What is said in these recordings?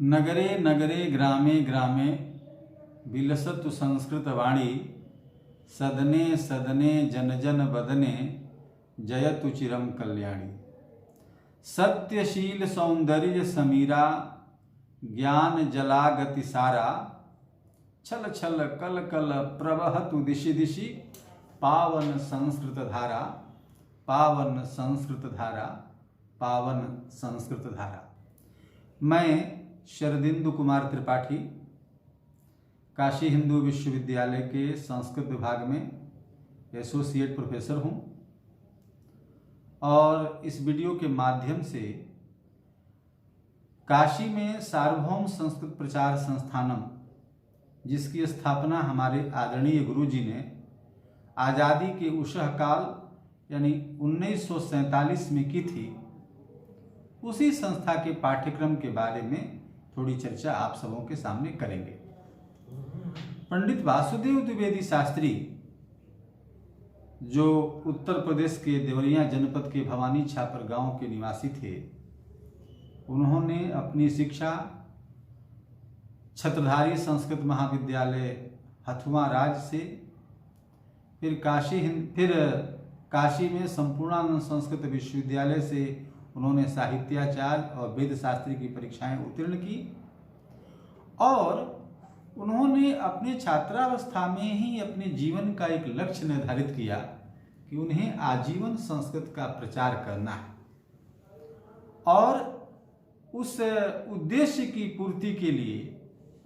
नगरे नगरे ग्रामे ग्रामे विलसतु संस्कृतवाणी सदने सदने जन जन बदने जयतु चिरम कल्याणी। सत्यशील सौंदर्य समीरा ज्ञान जलागति सारा छल छल कल कल प्रवहतु दिशि दिशि पावन संस्कृत धारा पावन संस्कृत धारा पावन संस्कृत धारा। मैं शरदिंदु कुमार त्रिपाठी काशी हिंदू विश्वविद्यालय के संस्कृत विभाग में एसोसिएट प्रोफेसर हूँ और इस वीडियो के माध्यम से काशी में सार्वभौम संस्कृत प्रचार संस्थानम, जिसकी स्थापना हमारे आदरणीय गुरु जी ने आज़ादी के उषः काल यानी 1947 में की थी, उसी संस्था के पाठ्यक्रम के बारे में थोड़ी चर्चा आप सबों के सामने करेंगे। पंडित वासुदेव द्विवेदी शास्त्री, जो उत्तर प्रदेश के देवरिया जनपद के भवानी छापर गांव के निवासी थे, उन्होंने अपनी शिक्षा छत्रधारी संस्कृत महाविद्यालय हथुआ राज से, फिर काशी में संपूर्णानंद संस्कृत विश्वविद्यालय से उन्होंने साहित्याचार्य और वेद शास्त्री की परीक्षाएं उत्तीर्ण की और उन्होंने अपने छात्रावस्था में ही अपने जीवन का एक लक्ष्य निर्धारित किया कि उन्हें आजीवन संस्कृत का प्रचार करना है और उस उद्देश्य की पूर्ति के लिए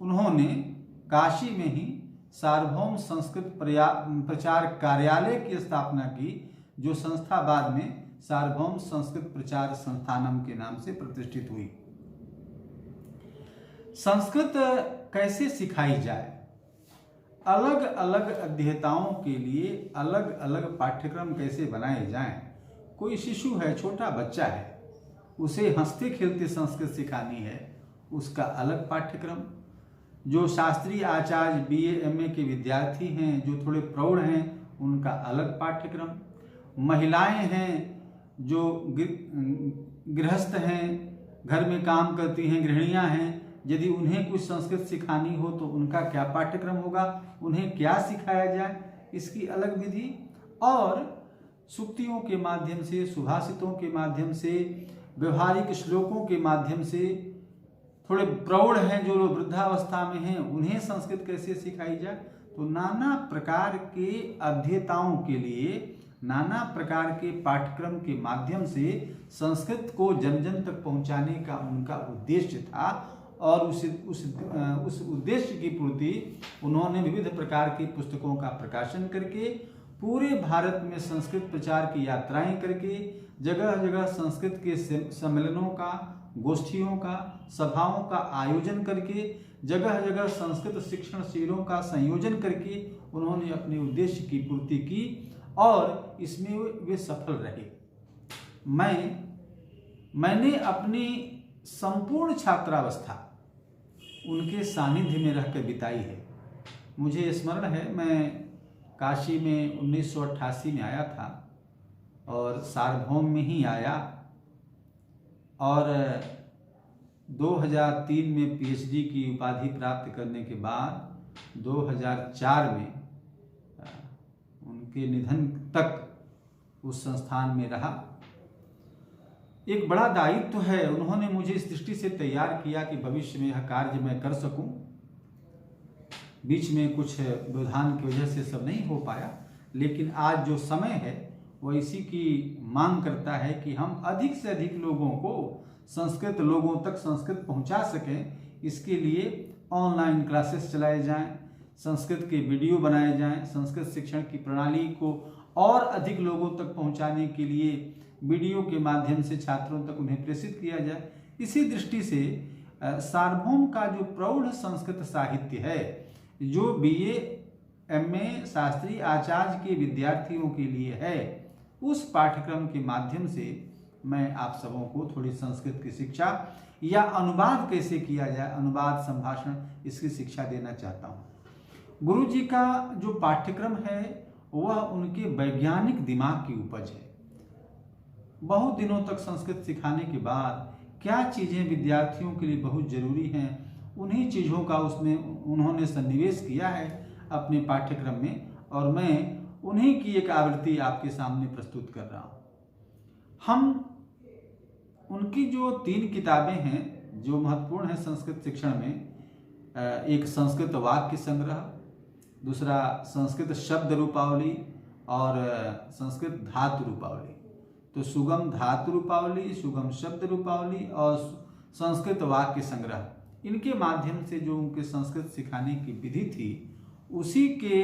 उन्होंने काशी में ही सार्वभौम संस्कृत प्रचार कार्यालय की स्थापना की, जो संस्था बाद में सार्वभौम संस्कृत प्रचार संस्थानम के नाम से प्रतिष्ठित हुई। संस्कृत कैसे सिखाई जाए, अलग अलग अध्येताओं के लिए अलग अलग पाठ्यक्रम कैसे बनाए जाएं। कोई शिशु है, छोटा बच्चा है, उसे हंसते खेलते संस्कृत सिखानी है, उसका अलग पाठ्यक्रम। जो शास्त्रीय आचार्य बीए एमए के विद्यार्थी हैं, जो थोड़े प्रौढ़ हैं, उनका अलग पाठ्यक्रम। महिलाएं हैं जो गृहस्थ हैं, घर में काम करती हैं, गृहिणियां हैं, यदि उन्हें कुछ संस्कृत सिखानी हो तो उनका क्या पाठ्यक्रम होगा, उन्हें क्या सिखाया जाए, इसकी अलग विधि। और सूक्तियों के माध्यम से, सुभाषितों के माध्यम से, व्यवहारिक श्लोकों के माध्यम से, थोड़े प्रौढ़ हैं जो लोग वृद्धावस्था में हैं, उन्हें संस्कृत कैसे सिखाई जाए। तो नाना प्रकार के अध्येताओं के लिए नाना प्रकार के पाठ्यक्रम के माध्यम से संस्कृत को जन जन तक पहुंचाने का उनका उद्देश्य था और उस उद्देश्य की पूर्ति उन्होंने विविध प्रकार की पुस्तकों का प्रकाशन करके, पूरे भारत में संस्कृत प्रचार की यात्राएं करके, जगह जगह संस्कृत के सम्मेलनों का, गोष्ठियों का, सभाओं का आयोजन करके, जगह जगह संस्कृत शिक्षण शिविरों का संयोजन करके उन्होंने अपने उद्देश्य की पूर्ति की और इसमें वे सफल रहे। मैंने अपनी संपूर्ण छात्रावस्था उनके सानिध्य में रहकर बिताई है। मुझे स्मरण है, मैं काशी में 1988 में आया था और सार्वभौम में ही आया और 2003 में पीएचडी की उपाधि प्राप्त करने के बाद 2004 में उनके निधन तक उस संस्थान में रहा। एक बड़ा दायित्व है, उन्होंने मुझे इस दृष्टि से तैयार किया कि भविष्य में यह कार्य मैं कर सकूं। बीच में कुछ व्यवधान की वजह से सब नहीं हो पाया, लेकिन आज जो समय है वो इसी की मांग करता है कि हम अधिक से अधिक लोगों को संस्कृत, लोगों तक संस्कृत पहुंचा सकें। इसके लिए ऑनलाइन क्लासेस चलाए जाएं, संस्कृत के वीडियो बनाए जाएं, संस्कृत शिक्षण की प्रणाली को और अधिक लोगों तक पहुंचाने के लिए वीडियो के माध्यम से छात्रों तक उन्हें प्रेषित किया जाए। इसी दृष्टि से सार्वभौम का जो प्रौढ़ संस्कृत साहित्य है, जो बीए एमए शास्त्री आचार्य के विद्यार्थियों के लिए है, उस पाठ्यक्रम के माध्यम से मैं आप सबों को थोड़ी संस्कृत की शिक्षा या अनुवाद कैसे किया जाए, अनुवाद, संभाषण, इसकी शिक्षा देना चाहता हूँ। गुरु जी का जो पाठ्यक्रम है वह उनके वैज्ञानिक दिमाग की उपज है। बहुत दिनों तक संस्कृत सिखाने के बाद क्या चीज़ें विद्यार्थियों के लिए बहुत ज़रूरी हैं, उन्हीं चीज़ों का उसमें उन्होंने सन्निवेश किया है अपने पाठ्यक्रम में, और मैं उन्हीं की एक आवृत्ति आपके सामने प्रस्तुत कर रहा हूँ। हम उनकी जो 3 किताबें हैं जो महत्वपूर्ण हैं संस्कृत शिक्षण में, एक संस्कृत वाक्य संग्रह, दूसरा संस्कृत शब्द रूपावली और संस्कृत धातु रूपावली। तो सुगम धातु रूपावली, सुगम शब्द रूपावली और संस्कृत वाक्य संग्रह, इनके माध्यम से जो उनके संस्कृत सिखाने की विधि थी उसी के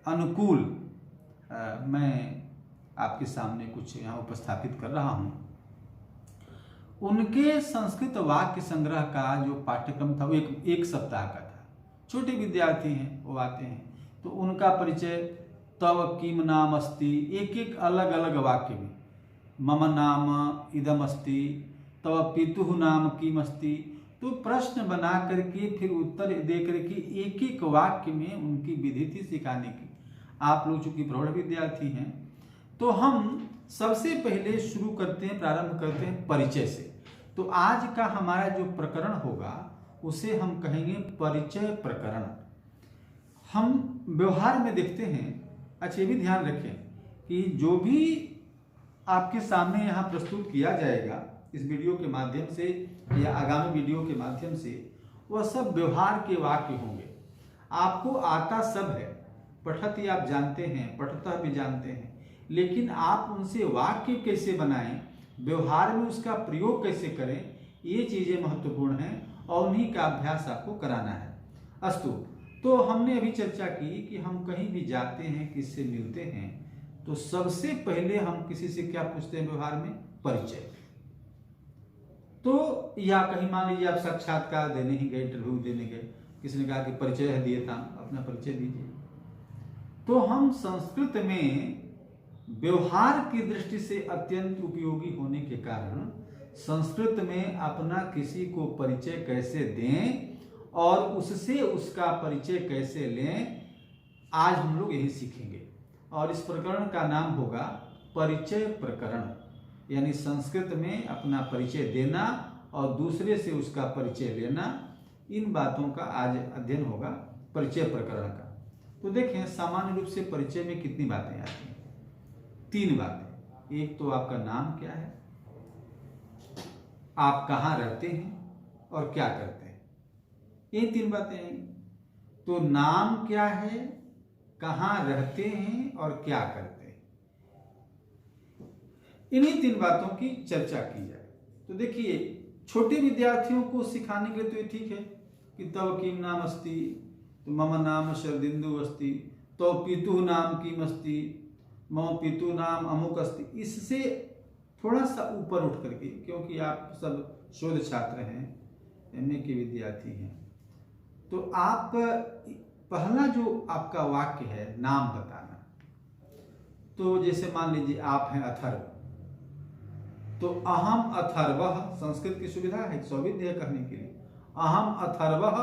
अनुकूल मैं आपके सामने कुछ यहाँ उपस्थापित कर रहा हूँ। उनके संस्कृत वाक्य संग्रह का जो पाठ्यक्रम था वो एक सप्ताह का था। छोटे विद्यार्थी हैं, वो आते हैं, तो उनका परिचय तव किम नाम अस्ति, एक अलग अलग वाक्य में, मम नाम इदम अस्ति, तव पितुः नाम किम अस्ति, तो प्रश्न बना करके फिर उत्तर दे करके एक वाक्य में उनकी विधि थी सिखाने की। आप लोग चूंकि प्रौढ़ विद्यार्थी हैं, तो हम सबसे पहले शुरू करते हैं, प्रारंभ करते हैं परिचय से। तो आज का हमारा जो प्रकरण होगा उसे हम कहेंगे परिचय प्रकरण। हम व्यवहार में देखते हैं, अच्छा ये भी ध्यान रखें कि जो भी आपके सामने यहाँ प्रस्तुत किया जाएगा इस वीडियो के माध्यम से या आगामी वीडियो के माध्यम से, वह सब व्यवहार के वाक्य होंगे। आपको आता सब है, पठत आप जानते हैं, पठतः भी जानते हैं, लेकिन आप उनसे वाक्य कैसे बनाएं, व्यवहार में उसका प्रयोग कैसे करें, ये चीज़ें महत्वपूर्ण हैं और उन्हीं का अभ्यास आपको कराना है। अस्तु, तो हमने अभी चर्चा की कि हम कहीं भी जाते हैं, किससे मिलते हैं, तो सबसे पहले हम किसी से क्या पूछते हैं व्यवहार में? परिचय। तो या कहीं मान लीजिए आप साक्षात्कार देने ही गए, इंटरव्यू देने गए, किसी ने कहा कि परिचय है दिए था, अपना परिचय दीजिए। तो हम संस्कृत में व्यवहार की दृष्टि से अत्यंत उपयोगी होने के कारण संस्कृत में अपना किसी को परिचय कैसे दें और उससे उसका परिचय कैसे लें, आज हम लोग यही सीखेंगे। और इस प्रकरण का नाम होगा परिचय प्रकरण, यानी संस्कृत में अपना परिचय देना और दूसरे से उसका परिचय लेना, इन बातों का आज अध्ययन होगा परिचय प्रकरण का। तो देखें सामान्य रूप से परिचय में कितनी बातें आती हैं? 3 बातें। एक तो आपका नाम क्या है, आप कहाँ रहते हैं और क्या करते हैं, ये 3 बातें हैं। तो नाम क्या है, कहाँ रहते हैं और क्या करते हैं, इन्हीं 3 बातों की चर्चा की जाए। तो देखिए छोटे विद्यार्थियों को सिखाने के लिए तो ये ठीक है कि तव किम नाम अस्ति, तो मम नाम शरदिंदु अस्ति, तो पितुः नाम किम अस्ति, मम पितु नाम अमुक अस्ति। इससे थोड़ा सा ऊपर उठ करके, क्योंकि आप सब शोध छात्र हैं, एमए के विद्यार्थी हैं, तो आप पहला जो आपका वाक्य है नाम बताना। तो जैसे मान लीजिए आप हैं अथर्व, तो अहम अथर्वः, संस्कृत की सुविधा है सौविध्य कहने के लिए, अहम अथर्वः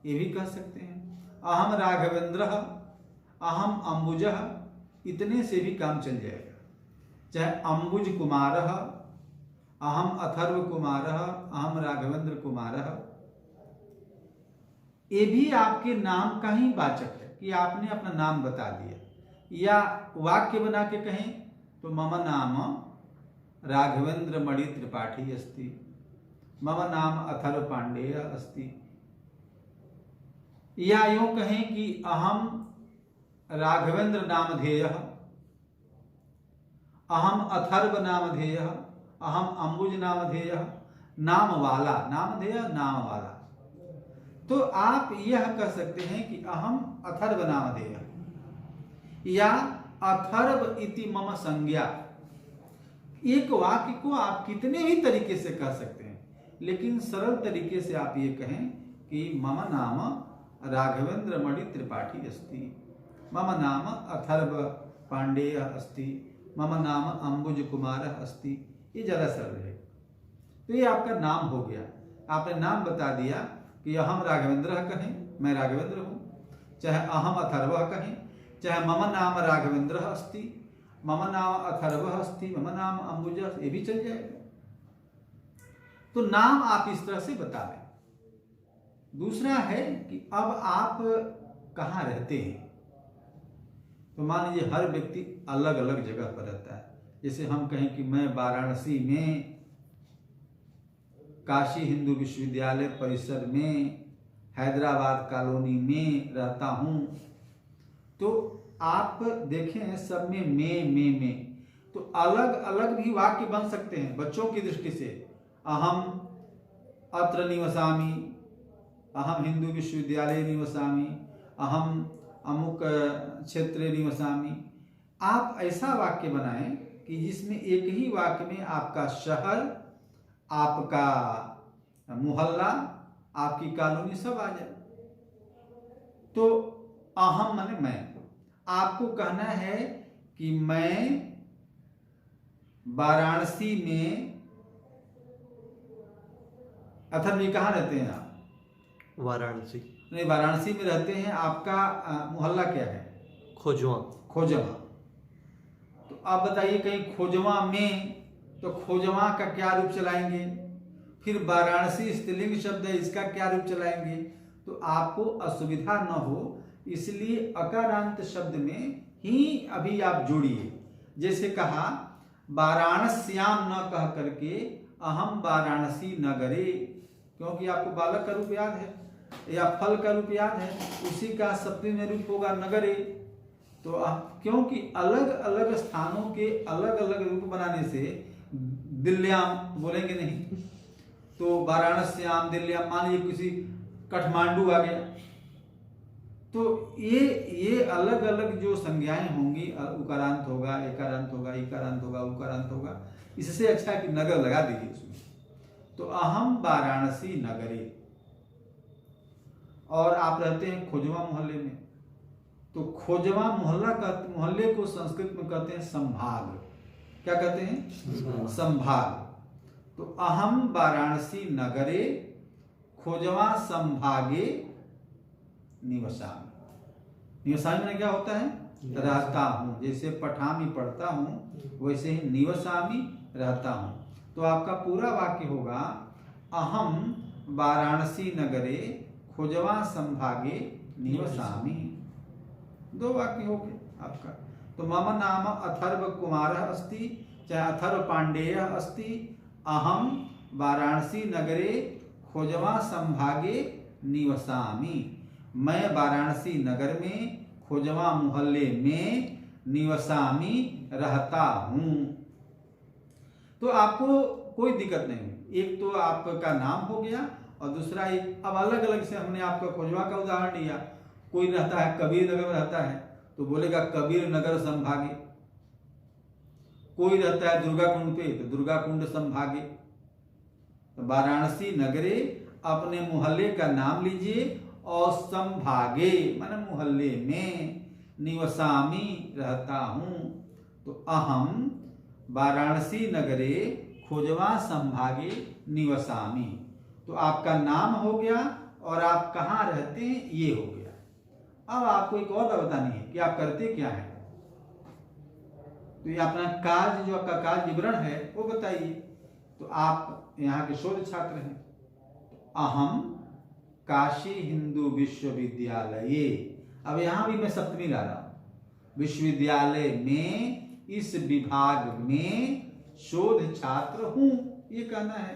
ये भी कह सकते हैं, अहम राघवेंद्रः, अहम अंबुजः, इतने से भी काम चल जाएगा। चाहे अंबुज कुमारः, अहम अथर्व कुमारः, अहम राघवेंद्र कुमारः, ये भी आपके नाम का ही वाचक है कि आपने अपना नाम बता दिया। या वाक्य बना के कहें तो मम नाम राघवेंद्र मणि त्रिपाठी अस्ति, मम नाम अथर्व पांडेय अस्ति। या यूं कहें कि अहम राघवेंद्र नामधेयः, अहम अथर्व नामधेयः, अहम अंबुज नामधेयः, नाम वाला, नामधेय नाम वाला। तो आप यह कह सकते हैं कि अहम अथर्व नामधेयः या अथर्व इति मम संज्ञा। एक वाक्य को आप कितने भी तरीके से कह सकते हैं, लेकिन सरल तरीके से आप ये कहें कि मम नाम राघवेंद्र मणि त्रिपाठी अस्ति, मम नाम अथर्व पांडेय अस्ति, मम नाम अंबुज कुमार अस्ति। ये ज़्यादा सरल है। तो ये आपका नाम हो गया, आपने नाम बता दिया कि अहम राघवेंद्र कहें, मैं राघवेंद्र हूँ, चाहे अहम अथर्व कहें, चाहे मम नाम राघवेंद्र अस्ति, मम नाम अथर्व अस्ति, मम नाम अंबुज, ये भी चल जाएगा। तो नाम आप इस तरह से बता दें। दूसरा है कि अब आप कहाँ रहते हैं। तो मान लीजिए हर व्यक्ति अलग अलग जगह पर रहता है। जैसे हम कहें कि मैं वाराणसी में काशी हिंदू विश्वविद्यालय परिसर में हैदराबाद कॉलोनी में रहता हूँ। तो आप देखें सब में में तो अलग अलग भी वाक्य बन सकते हैं बच्चों की दृष्टि से। अहम अत्र निवसामि, अहम हिंदू विश्वविद्यालय निवसामि, अहम अमुक क्षेत्रे निवसामि। आप ऐसा वाक्य बनाएं कि जिसमें एक ही वाक्य में आपका शहर, आपका मोहल्ला, आपकी कॉलोनी सब आ जाए। तो अहम माने मैं। आपको कहना है कि मैं वाराणसी में, अथर्व जी कहाँ रहते हैं आप? वाराणसी। नहीं, वाराणसी में रहते हैं। आपका मोहल्ला क्या है? खोजवा। खोजवा। तो आप बताइए कहीं खोजवा में, तो खोजवा का क्या रूप चलाएंगे? फिर वाराणसी स्त्रीलिंग शब्द है, इसका क्या रूप चलाएंगे? तो आपको असुविधा न हो इसलिए अकारांत शब्द में ही अभी आप जोड़िए। जैसे कहा वाराणस्याम न कह करके अहम वाराणसी नगरे, क्योंकि आपको बालक का रूप याद है या फल का रूप याद है, उसी का सप्तमी में रूप होगा नगरे। तो क्योंकि अलग अलग स्थानों के अलग अलग रूप बनाने से दिल्ल्याम बोलेंगे नहीं, तो वाराणस्याम दिल्ल्याम, मान लीजिए किसी काठमांडू आ गया, तो ये अलग अलग जो संज्ञाएं होंगी, उकारांत होगा, एकारांत होगा, इकारांत होगा, उकारांत होगा। इससे अच्छा है कि नगर लगा दीजिए उसमें। तो अहम वाराणसी नगरे। और आप रहते हैं खोजवा मोहल्ले में, तो खोजवा मोहल्ले को संस्कृत में कहते हैं संभाग। क्या कहते हैं? संभाग। तो अहम वाराणसी नगरे खोजवा संभागे निवसामि। निवसामि में क्या होता है? रहता हूँ। जैसे पठामी पढ़ता हूँ, वैसे ही निवसामि रहता हूँ। तो आपका पूरा वाक्य होगा अहम वाराणसी नगरे खोजवा संभागे निवसामि। दो वाक्य हो गए आपका। तो मम नाम अथर्व कुमारः अस्ति, चाहे अथर्व पांडेयः अस्ति, अहम वाराणसी नगरे खोजवा संभागे निवसामि। मैं वाराणसी नगर में खोजवा मोहल्ले में निवसामि रहता हूँ। तो आपको कोई दिक्कत नहीं हुई। एक तो आपका नाम हो गया और दूसरा एक अब अलग अलग से हमने आपका खोजवा का उदाहरण लिया। कोई रहता है कबीर नगर में रहता है तो बोलेगा कबीर नगर संभागे। कोई रहता है दुर्गा कुंड पे तो दुर्गा कुंड संभागे। तो वाराणसी नगरे अपने मोहल्ले का नाम लीजिए और संभागे माने मोहल्ले में, निवसामि रहता हूँ। तो अहम वाराणसी नगरे खोजवा संभागे निवसामि। तो आपका नाम हो गया और आप कहाँ रहते हैं ये हो गया। अब आपको एक और बात बतानी है कि आप करते क्या हैं। तो ये अपना कार्य, जो आपका कार्य विवरण है वो बताइए। तो आप यहाँ के शोध छात्र हैं। अहम काशी हिंदू विश्वविद्यालय, अब यहाँ भी मैं सप्तमी ला रहा हूँ, विश्वविद्यालय में इस विभाग में शोध छात्र हूँ, ये कहना है।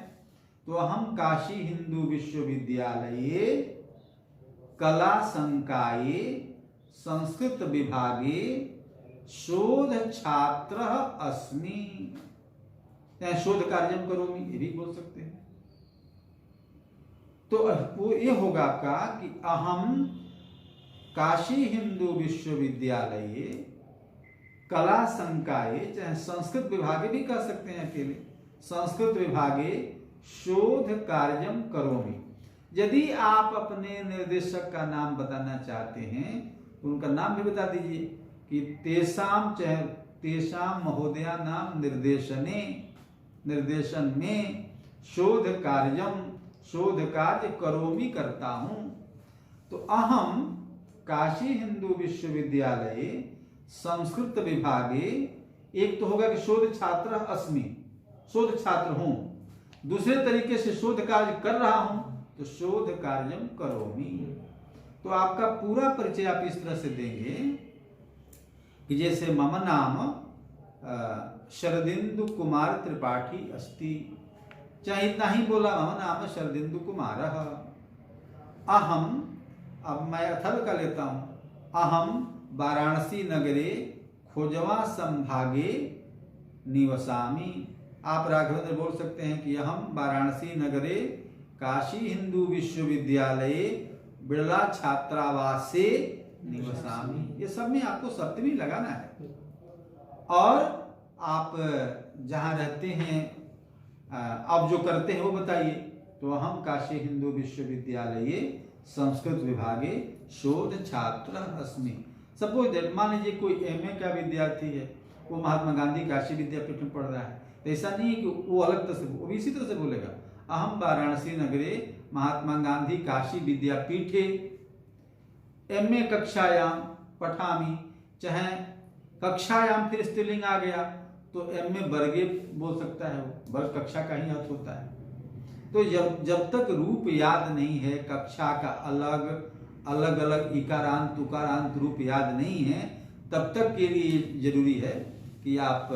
तो अहम काशी हिंदू विश्वविद्यालय कला संकाये संस्कृत विभागे शोध छात्र अस्मि। शोध कार्यम करोमि ये भी बोल सकते हैं। तो वो ये होगा आपका कि अहम काशी हिंदू विश्वविद्यालय कला संकाये, चाहे संस्कृत विभागे भी कह सकते हैं अकेले, संस्कृत विभागे शोध कार्यम करोमि। यदि आप अपने निर्देशक का नाम बताना चाहते हैं तो उनका नाम भी बता दीजिए कि तेषाम, चाहे तेषाम महोदया नाम निर्देशन में शोध कार्य करोमि करता हूं। तो अहम काशी हिंदू विश्वविद्यालय संस्कृत विभागे, एक तो होगा कि शोध छात्र अस्मि, शोध छात्र हूं। दूसरे तरीके से शोध कार्य कर रहा हूं तो शोध कार्यम करोमि। तो आपका पूरा परिचय आप इस तरह से देंगे कि जैसे मम नाम शरदिंदु कुमार त्रिपाठी अस्ति, चाहे इतना ही बोला, मम नाम शरदिंदु कुमार। अहम, अब मैं अथर्व का लेता हूं, अहम वाराणसी नगरे खोजवा संभागे निवसामि। आप राघवेंद्र बोल सकते हैं कि अहम वाराणसी नगरे काशी हिंदू विश्वविद्यालय बिड़ला छात्रावासे निवसामि। ये सब में आपको सप्तमी लगाना है। और आप जहाँ रहते हैं, अब जो करते हैं वो बताइए। तो हम काशी हिंदू विश्वविद्यालय संस्कृत विभागे शोध छात्र अस्मि। सपोज मान लीजिए कोई एमए का विद्यार्थी है, वो महात्मा गांधी काशी विद्यापीठ में पढ़ रहा है, तो ऐसा नहीं है कि वो अलग तरह से, वो भी इसी तरह से बोलेगा, अहम वाराणसी नगरे महात्मा गांधी काशी विद्यापीठे एमए कक्षायाम पठामी। चाहे कक्षायाम फिर स्त्रीलिंग आ गया तो एमए वर्गे बोल सकता है, वो वर्ग कक्षा का ही अर्थ होता है। तो जब तक रूप याद नहीं है, कक्षा का अलग अलग इकारांत उकारांत रूप याद नहीं है, तब तक के लिए जरूरी है कि आप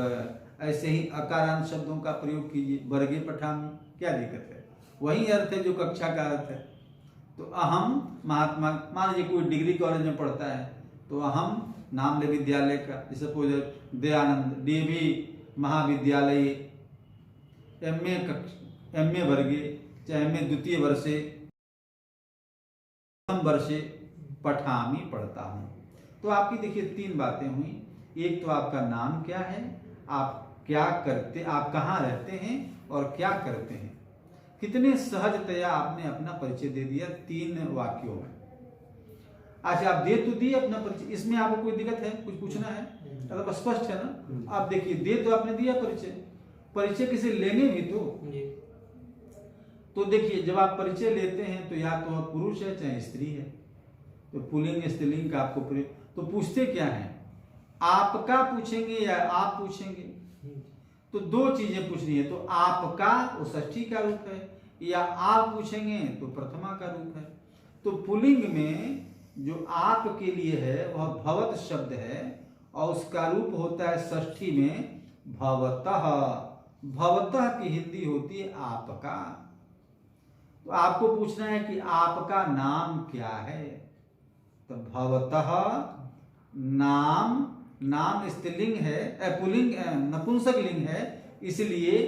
ऐसे ही अकारांत शब्दों का प्रयोग कीजिए। वर्गे पठामी, क्या दिक्कत है, वही अर्थ है जो कक्षा का अर्थ है। तो अहम महात्मा, मान लीजिए कोई डिग्री कॉलेज में पढ़ता है तो अहम नाम ले विद्यालय का, जैसे सपोज दयानंद डीवी महाविद्यालय एमए वर्गे, चाहे एमए द्वितीय वर्षे वर्षे पठामी पढ़ता हूं। तो आपकी देखिए 3 बातें हुई। एक तो आपका नाम क्या है, आप क्या करते, आप कहाँ रहते हैं और क्या करते हैं। कितने सहजतया आपने अपना परिचय दे दिया 3 वाक्यों में। अच्छा, आप दे तो दिए अपना परिचय, इसमें आपको कोई दिक्कत है, कुछ पूछना है, मतलब स्पष्ट है ना। आप देखिए, दे तो आपने दिया परिचय, परिचय किसी लेंगे भी तो देखिए जब आप परिचय लेते हैं तो या तो आप पुरुष है चाहे स्त्री है, तो पुल्लिंग स्त्रीलिंग का आपको तो पूछते क्या है, आपका पूछेंगे या आप पूछेंगे। तो 2 चीजें पूछनी है, तो आपका वो षष्ठी का रूप है, या आप पूछेंगे तो प्रथमा का रूप है। तो पुल्लिंग में जो आप के लिए है वह भवत शब्द है और उसका रूप होता है षष्ठी में भवतः। भवतः की हिंदी होती है आपका। तो आपको पूछना है कि आपका नाम क्या है, तो भवतः नाम, नाम स्त्रीलिंग है, पुल्लिंग नपुंसक लिंग है, इसलिए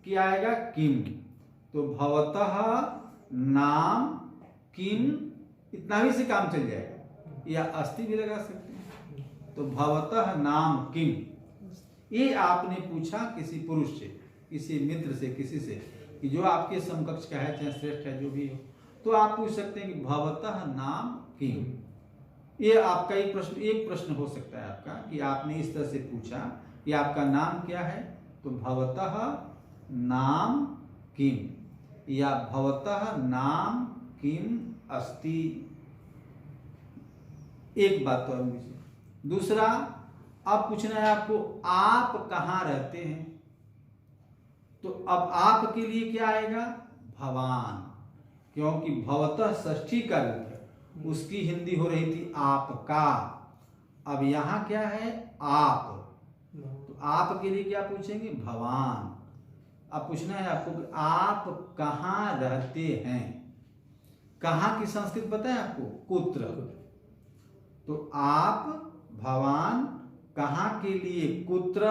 क्या आएगा किम। तो भवतः नाम किम, इतना भी से काम चल जाएगा, या अस्ति भी लगा सकते हैं। तो भवतः नाम किम, ये आपने पूछा किसी पुरुष से, किसी मित्र से, किसी से कि जो आपके समकक्ष का है, चाहे श्रेष्ठ है, जो भी हो, तो आप पूछ सकते हैं कि भवतः नाम किम। ये आपका एक प्रश्न हो सकता है आपका कि आपने इस तरह से पूछा कि आपका नाम क्या है, तो भवतः नाम किम, या भवतः नाम किम अस्ति। एक बात तो मुझे। दूसरा, अब पूछना है आपको आप कहाँ रहते हैं। तो अब आप के लिए क्या आएगा, भवान, क्योंकि भवतः षष्ठी का रूप है, उसकी हिंदी हो रही थी आपका। अब यहाँ क्या है, आप, तो आप के लिए क्या पूछेंगे, भवान। अब पूछना है आपको कि आप कहाँ रहते हैं। कहाँ की संस्कृत पता है आपको, कुत्र। तो आप भवान कहाँ के लिए, कुत्र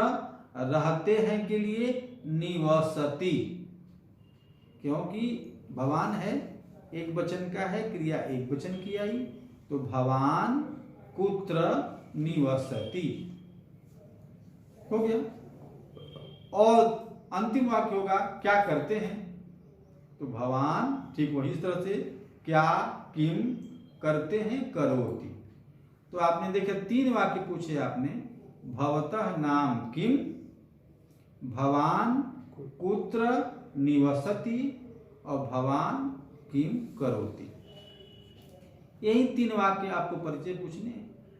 रहते हैं के लिए निवसति, क्योंकि भवान है एक वचन का है, क्रिया एक वचन की आई, तो भवान कुत्र निवसति हो गया। और अंतिम वाक्य होगा क्या करते हैं, तो भवान ठीक वही इस तरह से क्या किम करते हैं करोति। तो आपने देखा 3 वाक्य पूछे आपने, भवतः नाम किम, भवान कुत्र निवसति और भवान किम करोति। यही 3 वाक्य आपको परिचय पूछने।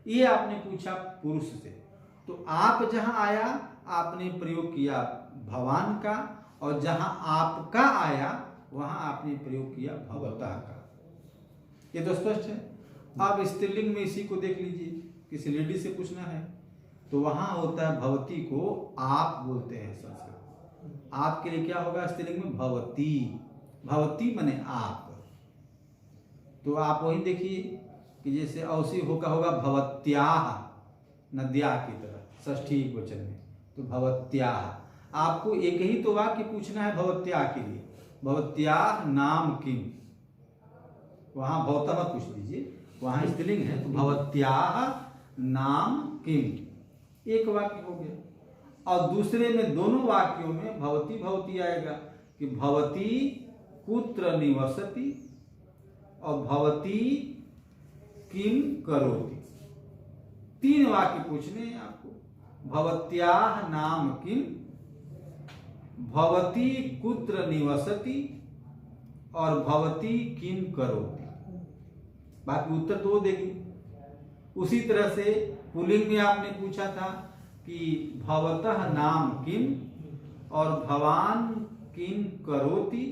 ये आपने पूछा पुरुष से, तो आप जहां आया आपने प्रयोग किया भवान का, और जहां आपका आया वहां आपने प्रयोग किया भवतः का। ये तो स्पष्ट है। अब स्त्रीलिंग में इसी को देख लीजिए, किसी लेडी से पूछना है तो वहां होता है भवती को आप बोलते हैं संस्कृत। आपके लिए क्या होगा स्त्रीलिंग में? भवती। भवती माने आप। तो आप वही देखिए कि जैसे औसी होगा भवत्याः, नद्या की तरह षष्ठी वचन में, तो भवत्याः। आपको एक ही तो वाक्य पूछना है भवत्याः के लिए, भवत्याः नाम किम। वहां भवता मत पूछ लीजिए, वहां स्त्रीलिंग है तो भवत्याः नाम किम, एक वाक्य हो गया। और दूसरे में दोनों वाक्यों में भवती भवती आएगा कि भवती कुत्र निवसति और भवती किम करोति। तीन वाक्य पूछने हैं आपको। भवत्याः नाम किम, भवती कुत्र निवसति और भवती किम करोति। बाकी उत्तर तो वो देगी। उसी तरह से पुल्लिंग में आपने पूछा था कि भवतः नाम किम और भवान किम करोति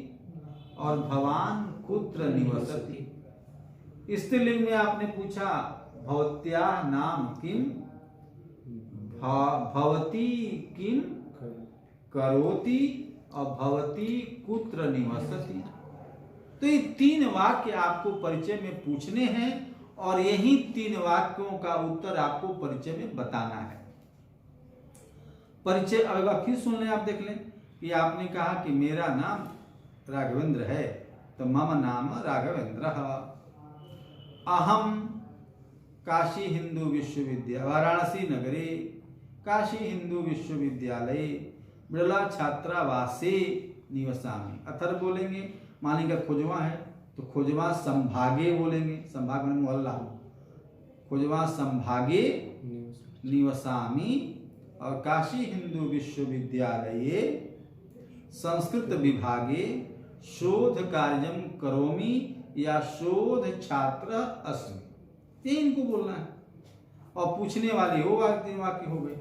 और भवान कुत्र निवसति। स्त्रीलिंग में आपने पूछा भवत्याः नाम किम, भवती किम करोति और भवती कुत्र निवसति। तो ये तीन वाक्य आपको परिचय में पूछने हैं और यही तीन वाक्यों का उत्तर आपको परिचय में बताना है। परिचय अगर फिर सुन लें, आप देख लें कि आपने कहा कि मेरा नाम राघवेंद्र है, तो मम नाम राघवेंद्रः। अहम काशी हिंदू विश्वविद्यालय वाराणसी नगरे काशी हिंदू विश्वविद्यालय बिड़ला छात्रावासे निवसामि। अथर बोलेंगे, मानिका खोजवा है तो खोजवा संभागे बोलेंगे, संभाग में मोहल्ला, खोजवा संभागे निवसामि। और काशी हिंदू विश्वविद्यालये संस्कृत विभागे शोध कार्यम करोमि या शोध छात्र अस्मि। ये इनको बोलना है और पूछने वाले वो वाक्य वाक्य हो गए।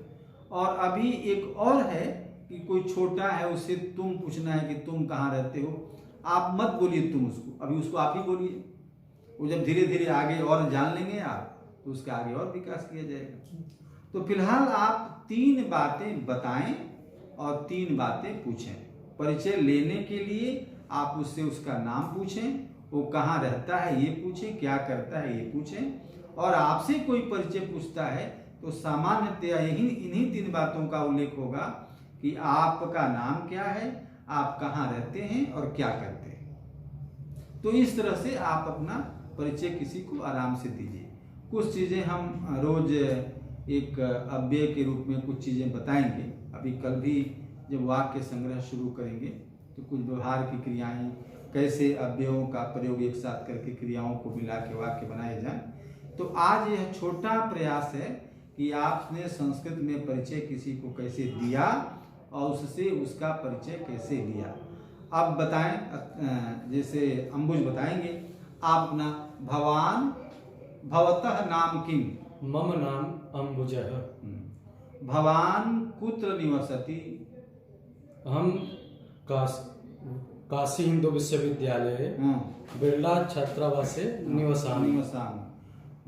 और अभी एक और है कि कोई छोटा है उससे तुम पूछना है कि तुम कहाँ रहते हो। आप मत बोलिए तुम उसको, अभी उसको आप ही बोलिए। वो जब धीरे धीरे आगे और जान लेंगे आप तो उसका आगे और विकास किया जाएगा। तो फिलहाल आप तीन बातें बताएं और तीन बातें पूछें। परिचय लेने के लिए आप उससे उसका नाम पूछें, वो कहाँ रहता है ये पूछें, क्या करता है ये पूछें। और आपसे कोई परिचय पूछता है तो सामान्यतया इन्हीं तीन बातों का उल्लेख होगा कि आपका नाम क्या है, आप कहाँ रहते हैं और क्या करते हैं। तो इस तरह से आप अपना परिचय किसी को आराम से दीजिए। कुछ चीज़ें हम रोज एक अव्यय के रूप में कुछ चीज़ें बताएंगे। अभी कल भी जब वाक्य संग्रह शुरू करेंगे तो कुछ व्यवहार की क्रियाएं, कैसे अव्ययों का प्रयोग एक साथ करके क्रियाओं को मिला के वाक्य बनाए जाएं। तो आज यह छोटा प्रयास है कि आपने संस्कृत में परिचय किसी को कैसे दिया और उससे उसका परिचय कैसे लिया। अब बताएं, जैसे अंबुज बताएंगे, आप अपना भवान भवतः नाम किम। मम नाम अंबुजः। भवान कुत्र निवसति। हम काशी हिंदू विश्वविद्यालय बिड़ला छात्रावासे निवसामि।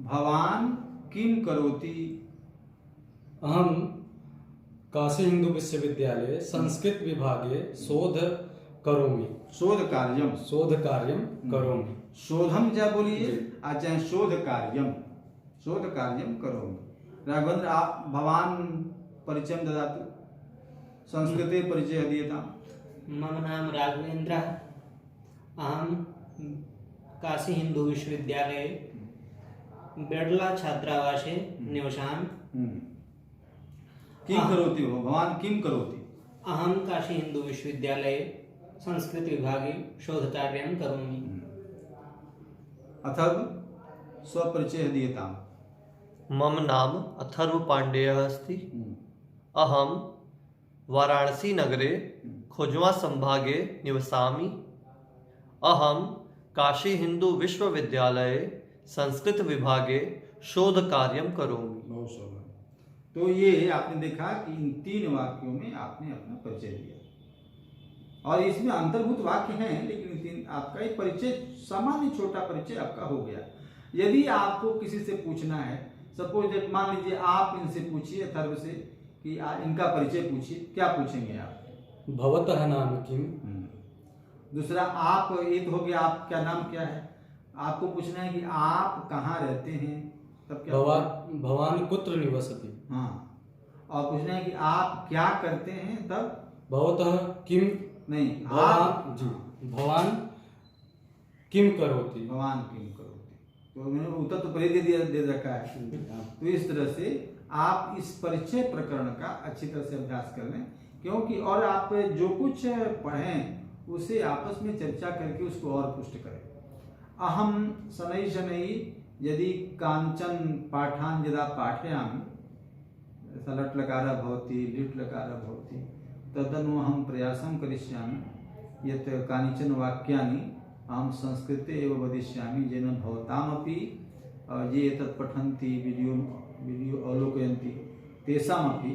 भवान किम करोति। अहम काशी हिंदू विश्वविद्यालय संस्कृत विभागे शोध करोमि। शोध कार्यम करोमि। शोधम क्या बोलिए, आज शोध कार्यम करोमि। राघवेंद्र आप भवान परिचय ददातु, संस्कृते परिचय दीयताम्। मम नाम राघवेंद्रः। अहम काशी हिंदू विश्वविद्यालये बिड़ला छात्रावासे निवसामि। किं करोति भवान, किं करोति। अहम काशी हिंदू विश्वविद्यालये संस्कृत विभागे शोधकार्यं करोमि। अथर्व स्वपरिचय दीयताम्। मम नाम अथर्व पाण्डेयः अस्ति। अहं वाराणसी नगरे खोजवा संभागे निवसामि। अहं काशी हिंदू विश्वविद्यालये संस्कृत विभागे शोध कार्यं करोमि। बहुत शोभा। तो ये आपने देखा कि इन तीन वाक्यों में आपने अपना परिचय दिया। और इसमें अंतर्भूत वाक्य हैं, लेकिन आपका एक परिचय, सामान्य छोटा परिचय आपका हो गया। यदि आपको किसी से पूछना है, सपोज मान लीजिए आप इनसे पूछिए अथर्व से कि इनका परिचय पूछिए, क्या पूछेंगे आप? भवतः नाम किम। दूसरा, आप एक हो गया, आप क्या नाम क्या है? आपको पूछना है कि आप कहाँ रहते हैं, तब क्या? भवान कुत्र निवसति। हाँ, और पूछना है कि आप क्या करते हैं, तब भवतः किम नहीं, भवान जी, भवान किम करोति। भगवान किम करोति, तो मैंने उत्तर तो पहले दे रखा है। तो इस तरह से आप इस परिचय प्रकरण का अच्छी तरह से अभ्यास कर लें, क्योंकि और आप जो कुछ पढ़ें उसे आपस में चर्चा करके उसको और पुष्ट करें। अहम शनै शनै यदि कांचन पाठान यदा पाठयामि, लट् लकारः भवति, लिट् लकारः भवति, तदनु अहम प्रयासं करिष्यामि यत् कानिचन वाक्यानि अहम संस्कृते एव वदिष्यामि येन भवतामपि ये एतत् पठन्ति वीडियो अवलोकयन्ति तेषामपि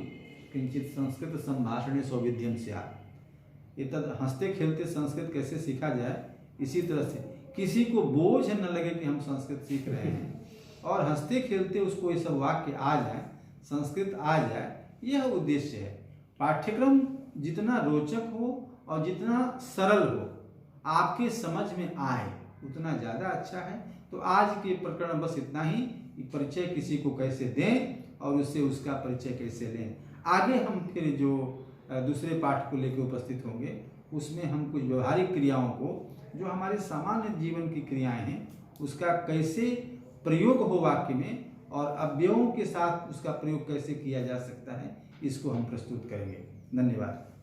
किंचित संस्कृत संभाषणे सौविध्यं स्यात्। एतत् हंसते खेलते संस्कृत कैसे सीखा जाए, इसी तरह से किसी को बोझ न लगे कि हम संस्कृत सीख रहे हैं, और हंसते खेलते उसको ये सब वाक्य आ जाए, संस्कृत आ जाए, यह उद्देश्य है। पाठ्यक्रम जितना रोचक हो और जितना सरल हो, आपके समझ में आए, उतना ज़्यादा अच्छा है। तो आज के प्रकरण बस इतना ही, परिचय किसी को कैसे दें और उससे उसका परिचय कैसे लें। आगे हम फिर जो दूसरे पाठ को लेकर उपस्थित होंगे, उसमें हम कुछ व्यवहारिक क्रियाओं को, जो हमारे सामान्य जीवन की क्रियाएं हैं, उसका कैसे प्रयोग हो वाक्य में और अव्ययों के साथ उसका प्रयोग कैसे किया जा सकता है, इसको हम प्रस्तुत करेंगे। धन्यवाद।